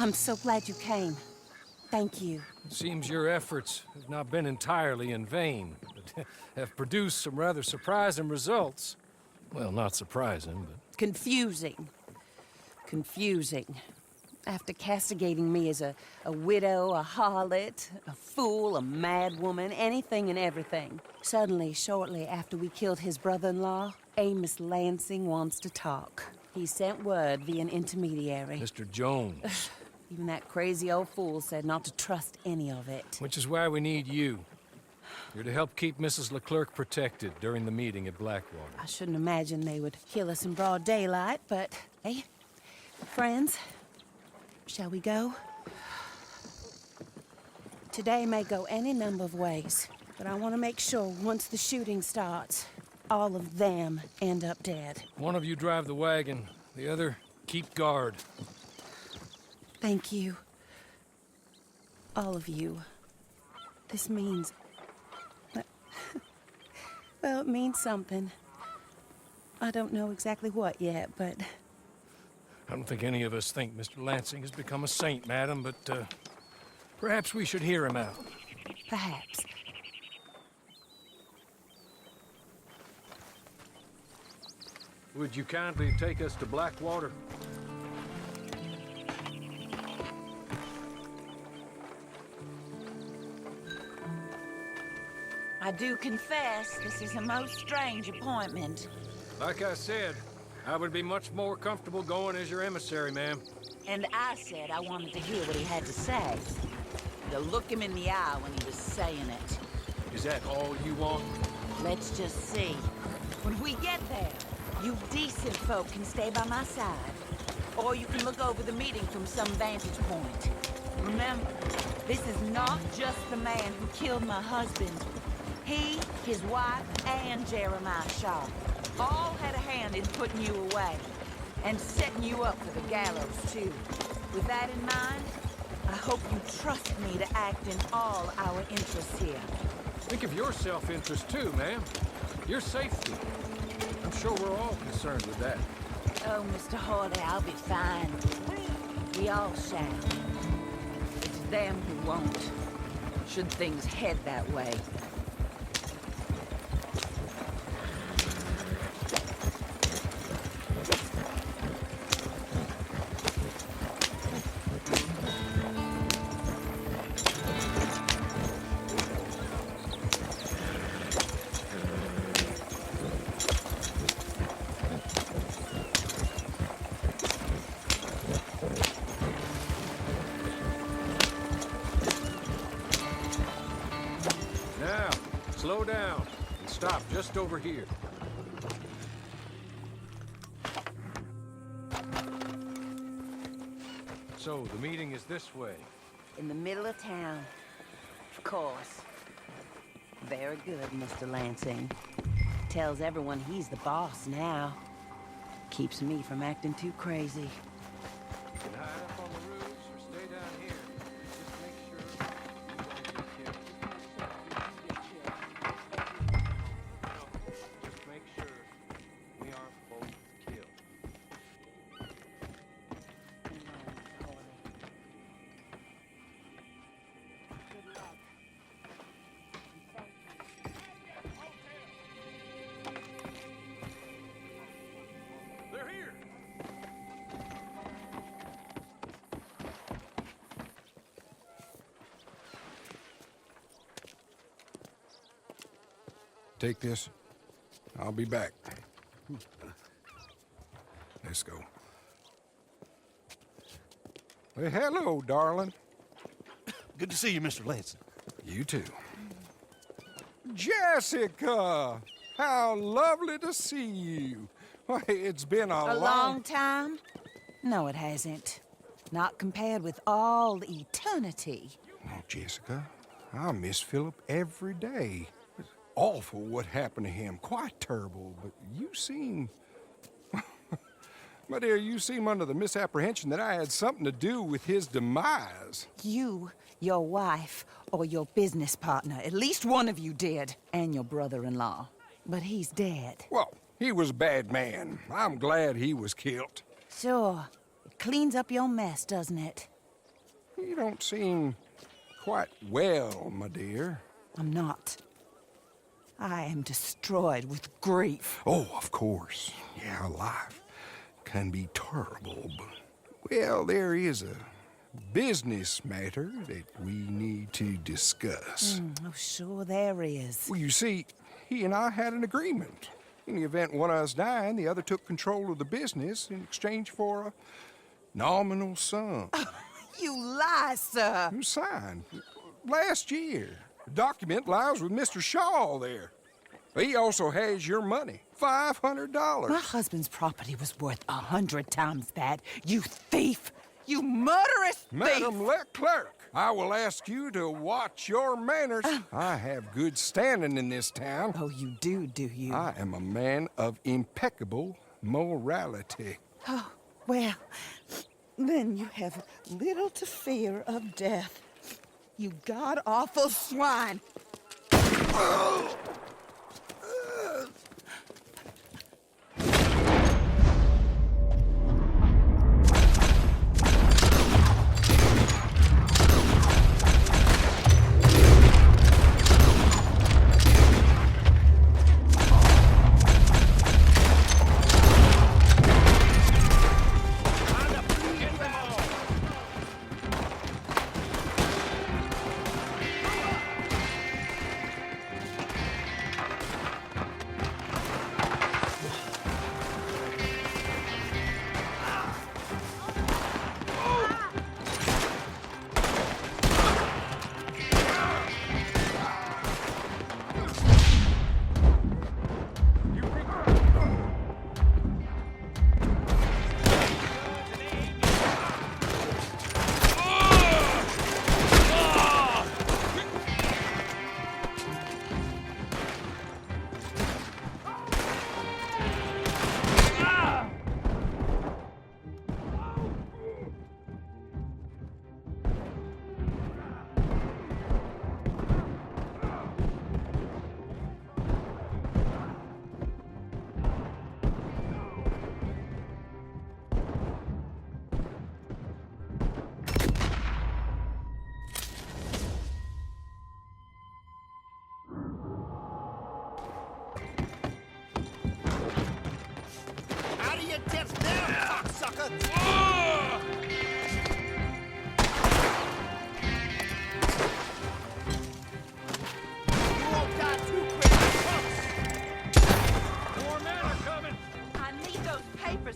I'm so glad you came. Thank you. It seems your efforts have not been entirely in vain, but have produced some rather surprising results. Well, not surprising, but... Confusing. Confusing. After castigating me as a widow, a harlot, a fool, a madwoman, anything and everything, suddenly, shortly after we killed his brother-in-law, Amos Lansing wants to talk. He sent word via an intermediary. Mr. Jones. Even that crazy old fool said not to trust any of it. Which is why we need you. You're to help keep Mrs. Leclerc protected during the meeting at Blackwater. I shouldn't imagine they would kill us in broad daylight, but, hey, friends, shall we go? Today may go any number of ways, but I want to make sure once the shooting starts, all of them end up dead. One of you drive the wagon, the other keep guard. Thank you. All of you. This means... well, it means something. I don't know exactly what yet, but... I don't think any of us think Mr. Lansing has become a saint, madam, but perhaps we should hear him out. Perhaps. Would you kindly take us to Blackwater? I do confess, this is a most strange appointment. Like I said, I would be much more comfortable going as your emissary, ma'am. And I said I wanted to hear what he had to say. To look him in the eye when he was saying it. Is that all you want? Let's just see. When we get there, you decent folk can stay by my side. Or you can look over the meeting from some vantage point. Remember, this is not just the man who killed my husband. He, his wife, and Jeremiah Shaw all had a hand in putting you away. And setting you up for the gallows, too. With that in mind, I hope you trust me to act in all our interests here. Think of your self-interest, too, ma'am. Your safety. I'm sure we're all concerned with that. Oh, Mr. Hardy, I'll be fine. We all shall. It's them who won't, should things head that way. Now, slow down and stop just over here. So, the meeting is this way. In the middle of town. Of course. Very good, Mr. Lansing. Tells everyone he's the boss now. Keeps me from acting too crazy. You can hide up on the roofs or stay down here. Just make sure you don't get killed. Just make sure we aren't both killed. They're here! Take this. I'll be back. Let's go. Well, hello, darling. Good to see you, Mr. Lansing. You too. Jessica! How lovely to see you. Why, it's been A long time? No, it hasn't. Not compared with all eternity. Oh, Jessica, I miss Philip every day. It's awful what happened to him. Quite terrible, but you seem... My dear, you seem under the misapprehension that I had something to do with his demise. You, your wife, or your business partner, at least one of you did, and your brother-in-law. But he's dead. Well, he was a bad man. I'm glad he was killed. Sure. It cleans up your mess, doesn't it? You don't seem quite well, my dear. I'm not. I am destroyed with grief. Oh, of course. Yeah, life can be terrible, but, well, there is a business matter that we need to discuss. Oh, sure there is. Well, you see, he and I had an agreement. In the event one of us died, the other took control of the business in exchange for a nominal sum. You lie, sir. It was signed last year. The document lies with Mr. Shaw there. He also has your money, $500. My husband's property was worth 100 times that. You thief! You murderous thief! Madam Leclerc, I will ask you to watch your manners. I have good standing in this town. Oh, you do you? I am a man of impeccable morality. Oh, well, then you have little to fear of death. You god-awful swine!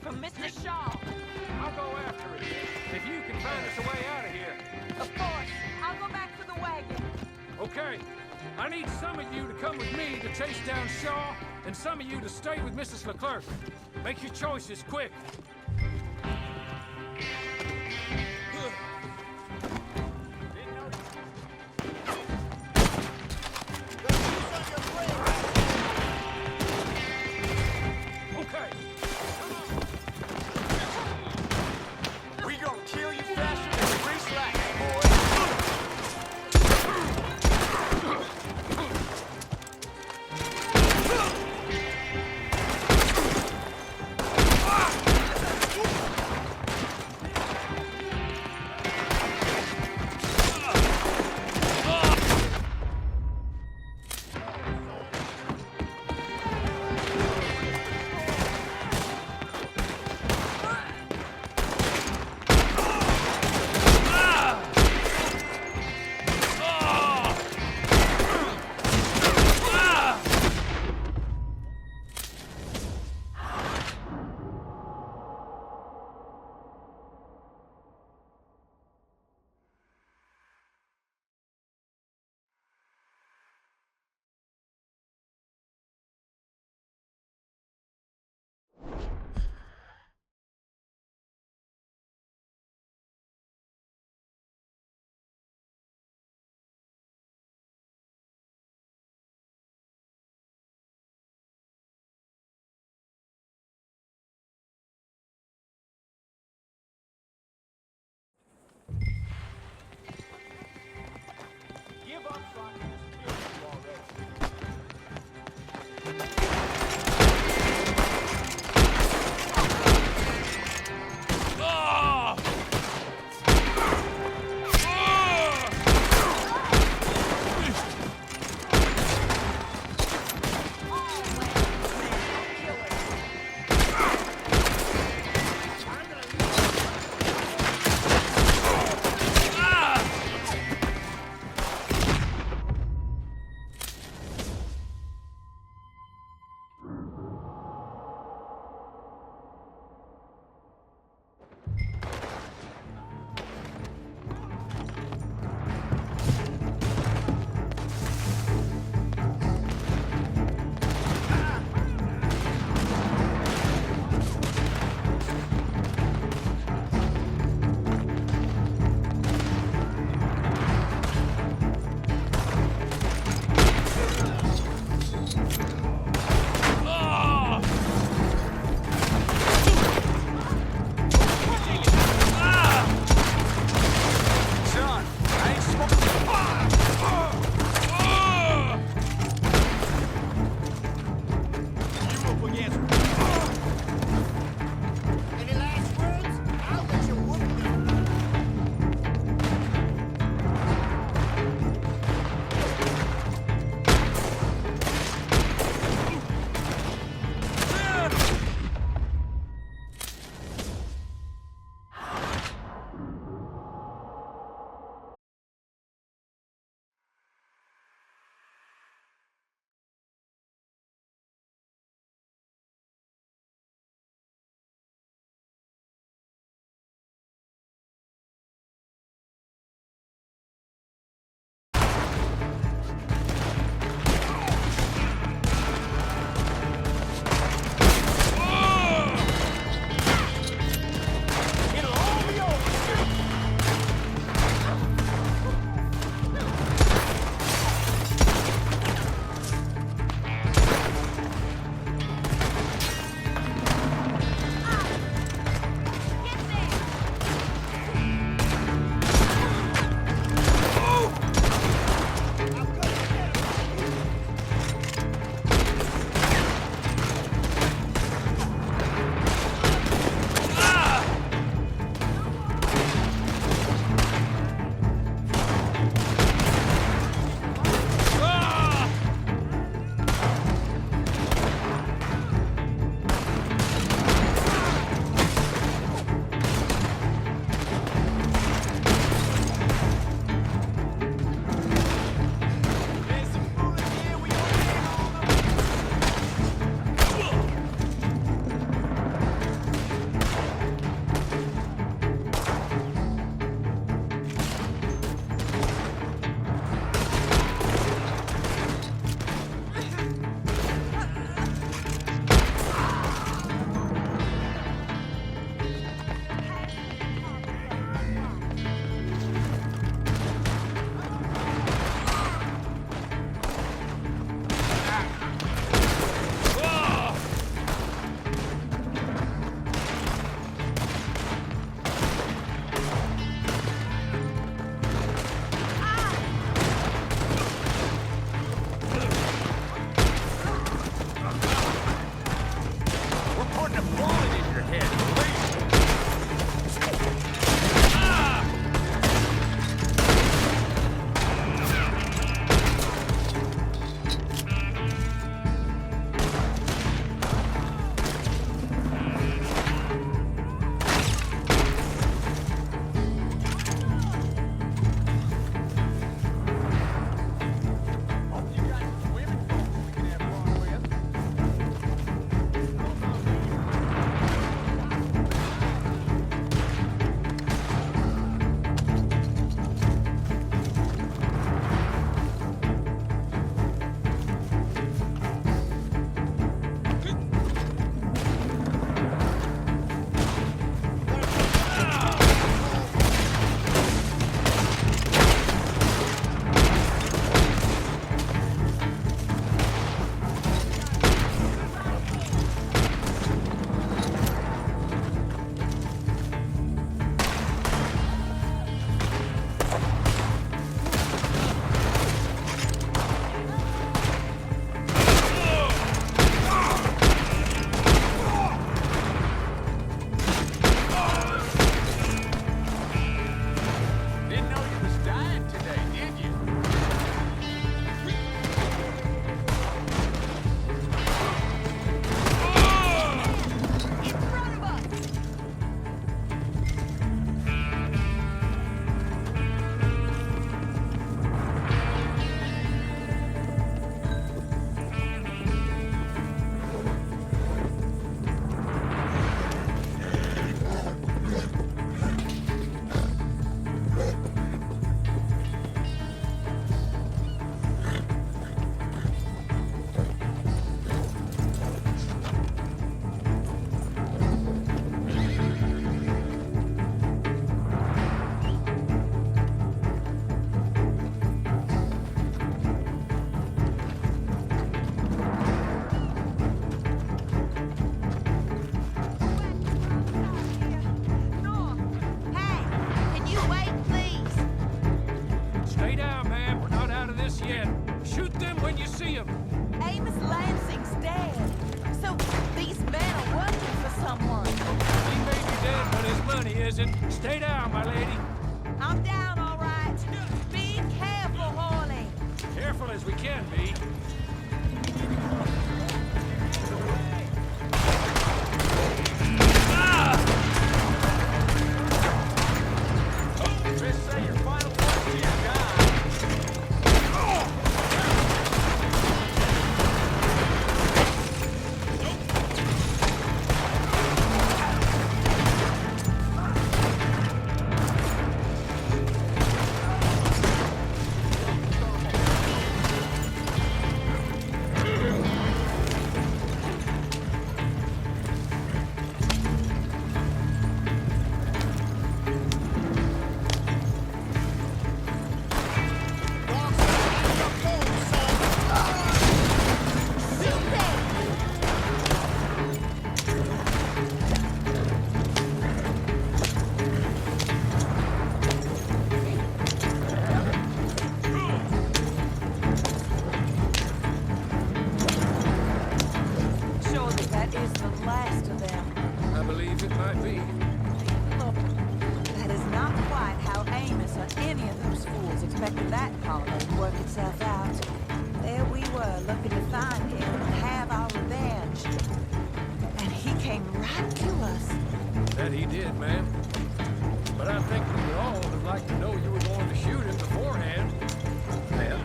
From Mr. Shaw. I'll go after it. If you can find us a way out of here. Of course. I'll go back for the wagon. Okay. I need some of you to come with me to chase down Shaw, and some of you to stay with Mrs. Leclerc. Make your choices quick. Stay down, ma'am. We're not out of this yet. Shoot them when you see them. Amos Lansing's dead. So these men are working for someone. He may be dead, but his money isn't. Stay down, my lady. I'm down, all right. Be careful, Horley. Careful as we can be. Chris, say your final words to your guy. Surely that is the last of them. I believe it might be. Look, that is not quite how Amos or any of those fools expected that holiday to work itself out. There we were, looking to find him and have our revenge. And he came right to us. That he did, ma'am. But I think we would all have liked to know you were going to shoot him beforehand. Ma'am.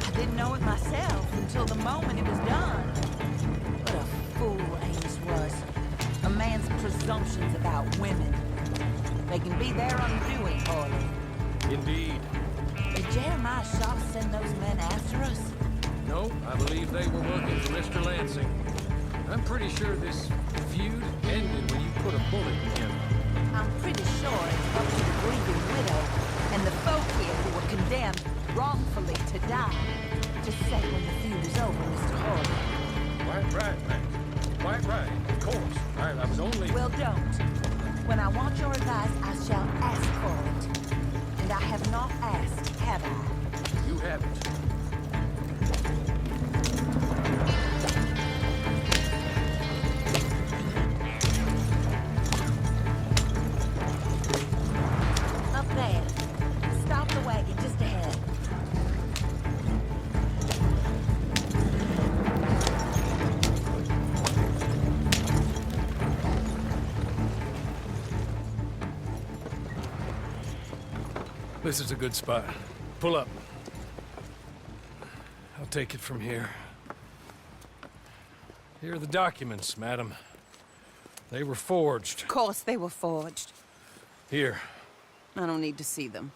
I didn't know it myself until the moment it was done. What a fool Amos was. A man's presumptions about women. They can be their undoing, Horley. Indeed. Did Jeremiah Shaw send those men after us? No, I believe they were working for Mr. Lansing. I'm pretty sure this feud ended when you put a bullet in him. I'm pretty sure it's up to the grieving widow and the folk here who were condemned wrongfully to die to say when the feud is over, Mr. Horley. Quite right, ma'am. Quite right. Of course. I was only... Well, don't. When I want your advice, I shall ask for it. And I have not asked, have I? You haven't. Up there. Stop the wagon just ahead. This is a good spot. Pull up. I'll take it from here. Here are the documents, madam. They were forged. Of course they were forged. Here. I don't need to see them.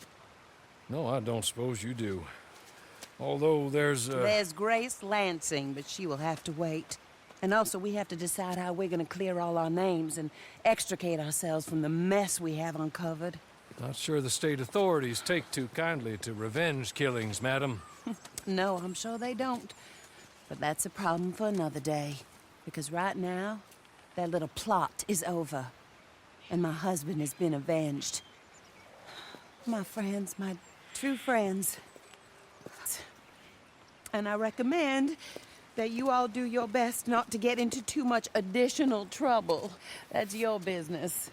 No, I don't suppose you do. Although there's There's Grace Lansing, but she will have to wait. And also, we have to decide how we're gonna clear all our names and extricate ourselves from the mess we have uncovered. Not sure the state authorities take too kindly to revenge killings, madam. No, I'm sure they don't. But that's a problem for another day. Because right now, that little plot is over. And my husband has been avenged. My friends, my true friends. And I recommend that you all do your best not to get into too much additional trouble. That's your business.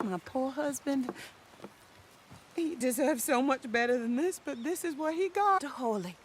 My poor husband. He deserves so much better than this, but this is what he got. Holy.